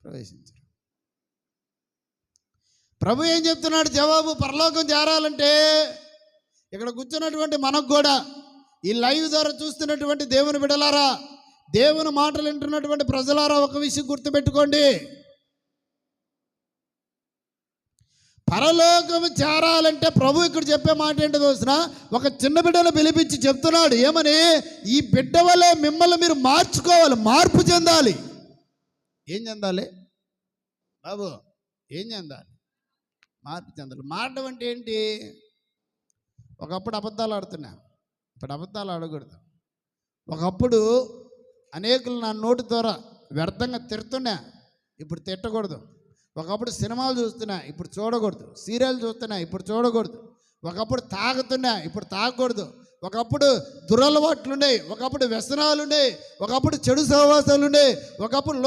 ప్రవేశించరు. ప్రభు ఏం చెప్తున్నాడు జవాబు? పరలోకం చేరాలంటే ఇక్కడ కూర్చున్నటువంటి మనకు కూడా, ఈ లైవ్ ద్వారా చూస్తున్నటువంటి దేవుని బిడ్డలారా, దేవుని మాటలు వింటున్నటువంటి ప్రజలారా, ఒక విషయం గుర్తుపెట్టుకోండి. పరలోకం చేరాలంటే ప్రభు ఇక్కడ చెప్పే మాట ఏంటో తెలుసిన? ఒక చిన్న బిడ్డను పిలిపించి చెప్తున్నాడు ఏమని? ఈ బిడ్డ వల్లే మిమ్మల్ని మీరు మార్చుకోవాలి, మార్పు చెందాలి. ఏం చెందాలి బాబు? ఏం చెందాలి? మార్పు చెందాలి. మారడం అంటే ఏంటి? ఒకప్పుడు అబద్ధాలు ఆడుతున్నా, ఇప్పుడు అబద్ధాలు ఆడకూడదు. ఒకప్పుడు అనేకులు నా నోటి ద్వారా వ్యర్థంగా తిడుతున్నా, ఇప్పుడు తిట్టకూడదు. ఒకప్పుడు సినిమాలు చూస్తున్నా, ఇప్పుడు చూడకూడదు. సీరియల్ చూస్తున్నా, ఇప్పుడు చూడకూడదు. ఒకప్పుడు తాగుతున్నా, ఇప్పుడు తాగకూడదు. ఒకప్పుడు దురలవాట్లు ఉండే, ఒకప్పుడు వ్యసనాలు ఉండే, ఒకప్పుడు చెడు సహవాసాలు ఉండే, ఒకప్పుడు